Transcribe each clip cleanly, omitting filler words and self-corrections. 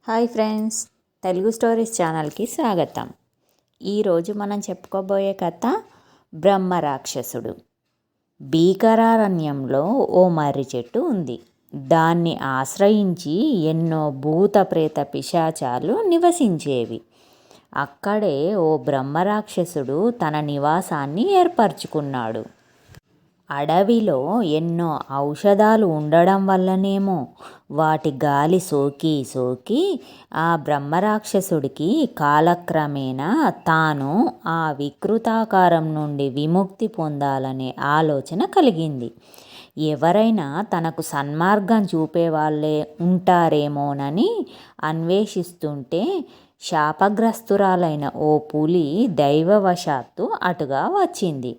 Hi friends, Telugu stories ఛానల్కి స్వాగతం. ఈరోజు మనం చెప్పుకోబోయే కథ బ్రహ్మరాక్షసుడు. భీకరారణ్యంలో ఓ మర్రి చెట్టు ఉంది. దాన్ని ఆశ్రయించి ఎన్నో భూత ప్రేత పిశాచాలు నివసించేవి. అక్కడే ఓ బ్రహ్మరాక్షసుడు తన నివాసాన్ని ఏర్పరచుకున్నాడు. అడవిలో ఎన్నో ఔషధాలు ఉండడం వల్లనేమో వాటి గాలి సోకి సోకి ఆ బ్రహ్మరాక్షసుడికి కాలక్రమేణా తాను ఆ వికృతాకారం నుండి విముక్తి పొందాలనే ఆలోచన కలిగింది. ఎవరైనా తనకు సన్మార్గం చూపేవాళ్ళే ఉంటారేమోనని అన్వేషిస్తుంటే శాపగ్రస్తురాలైన ఓ పులి దైవవశాత్తు అటుగా వచ్చింది.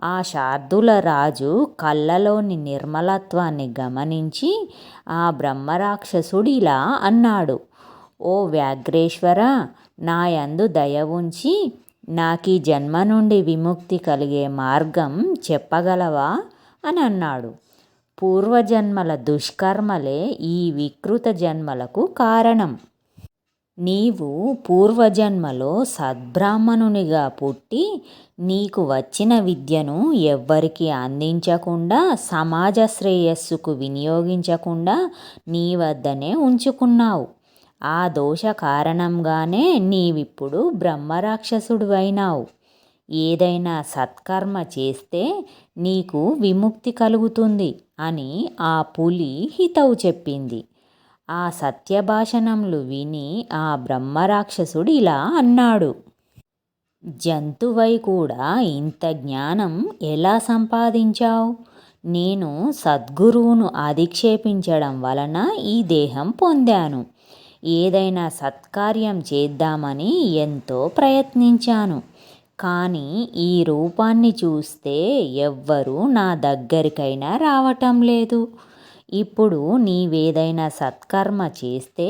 ఆ శార్దూల రాజు కళ్ళలోని నిర్మలత్వాన్ని గమనించి ఆ బ్రహ్మరాక్షసుడిలా అన్నాడు, ఓ వ్యాఘ్రేశ్వర, నాయందు దయ ఉంచి నాకీ జన్మ నుండి విముక్తి కలిగే మార్గం చెప్పగలవా అని అన్నాడు. పూర్వజన్మల దుష్కర్మలే ఈ వికృత జన్మలకు కారణం. నీవు పూర్వజన్మలో సద్బ్రాహ్మణునిగా పుట్టి నీకు వచ్చిన విద్యను ఎవ్వరికి అందించకుండా సమాజ శ్రేయస్సుకు వినియోగించకుండా నీ వద్దనే ఉంచుకున్నావు. ఆ దోష కారణంగానే నీవిప్పుడు బ్రహ్మరాక్షసుడివైనావు. ఏదైనా సత్కర్మ చేస్తే నీకు విముక్తి కలుగుతుంది అని ఆ పులి హితవు చెప్పింది. ఆ సత్యభాషణములు విని ఆ బ్రహ్మరాక్షసుడు ఇలా అన్నాడు, జంతువై కూడా ఇంత జ్ఞానం ఎలా సంపాదించావు? నేను సద్గురువును అధిక్షేపించడం వలన ఈ దేహం పొందాను. ఏదైనా సత్కార్యం చేద్దామని ఎంతో ప్రయత్నించాను. కానీ ఈ రూపాన్ని చూస్తే ఎవ్వరూ నా దగ్గరికైనా రావటం లేదు. ఇప్పుడు నీవేదైనా సత్కర్మ చేస్తే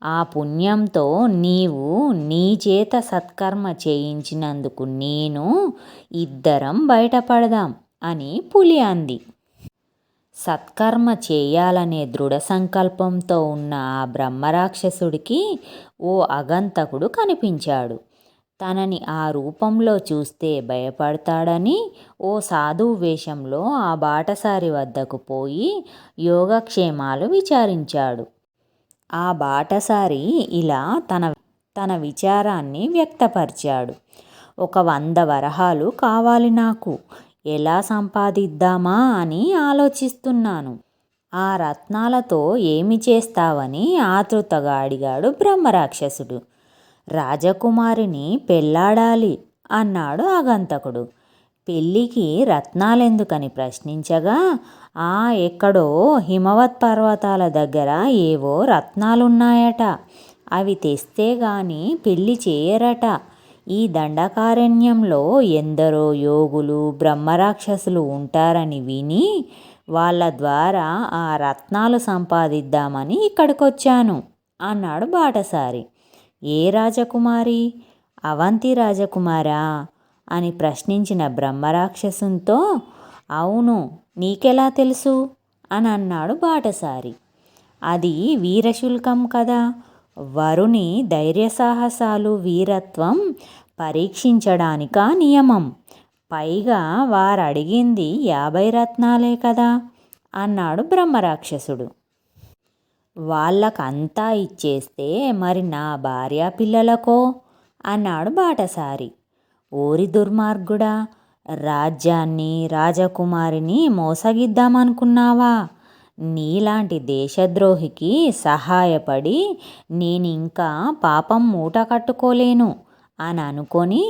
ఆ పుణ్యంతో నీవు నీ చేత సత్కర్మ చేయించినందుకు నేను ఇద్దరం బయటపడదాం అని పులి అంది. సత్కర్మ చేయాలనే దృఢ సంకల్పంతో ఉన్న ఆ బ్రహ్మరాక్షసుడికి ఓ అగంతకుడు కనిపించాడు. తనని ఆ రూపంలో చూస్తే భయపడతాడని ఓ సాధువు వేషంలో ఆ బాటసారి వద్దకు పోయి యోగక్షేమాలు విచారించాడు. ఆ బాటసారి ఇలా తన విచారాన్ని వ్యక్తపరిచాడు. 100 వరహాలు కావాలి నాకు. ఎలా సంపాదిద్దామా అని ఆలోచిస్తున్నాను. ఆ రత్నాలతో ఏమి చేస్తావని ఆతృతగా అడిగాడు బ్రహ్మరాక్షసుడు. రాజకుమారిని పెళ్ళాడాలి అన్నాడు ఆగంతకుడు. పెళ్ళికి రత్నాలెందుకని ప్రశ్నించగా, ఎక్కడో హిమవత్ పర్వతాల దగ్గర ఏవో రత్నాలున్నాయట. అవి తెస్తే గాని పెళ్ళి చేయరట. ఈ దండకారణ్యంలో ఎందరో యోగులు బ్రహ్మరాక్షసులు ఉంటారని విని వాళ్ళ ద్వారా ఆ రత్నాలు సంపాదిద్దామని ఇక్కడికొచ్చాను అన్నాడు బాటసారి. ఏ రాజకుమారి? అవంతి రాజకుమారా అని ప్రశ్నించిన బ్రహ్మరాక్షసునితో, అవును, నీకెలా తెలుసు అని అన్నాడు బాటసారి. అది వీరశుల్కం కదా. వరుని ధైర్యసాహసాలు వీరత్వం పరీక్షించడానికా నియమం. పైగా వారడిగింది 50 రత్నాలే కదా అన్నాడు బ్రహ్మరాక్షసుడు. వాళ్ళకంతా ఇచ్చేస్తే మరి నా భార్యా పిల్లలకో అన్నాడు బాటసారి. ఓరి దుర్మార్గుడా, రాజ్యాన్ని రాజకుమారిని మోసగిద్దామనుకున్నావా? నీలాంటి దేశద్రోహికి సహాయపడి నేనింకా పాపం మూట కట్టుకోలేను అని అనుకొని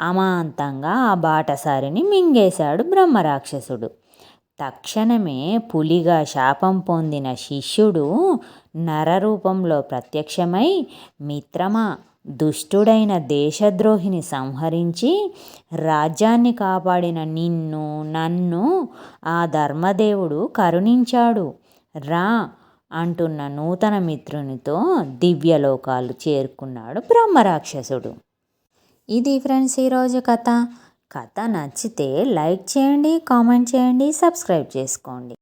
అమాంతంగా ఆ బాటసారిని మింగేశాడు బ్రహ్మరాక్షసుడు. తక్షణమే పులిగా శాపం పొందిన శిష్యుడు నరరూపంలో ప్రత్యక్షమై, మిత్రమా, దుష్టుడైన దేశద్రోహిని సంహరించి రాజ్యాన్ని కాపాడిన నిన్ను నన్ను ఆ ధర్మదేవుడు కరుణించాడు. రా అంటున్న నూతన మిత్రునితో దివ్యలోకాలు చేరుకున్నాడు బ్రహ్మరాక్షసుడు. ఇది ఫ్రెండ్స్ ఈరోజు కథ. కథ నచ్చితే లైక్ చేయండి, కామెంట్ చేయండి, సబ్స్క్రైబ్ చేసుకోండి.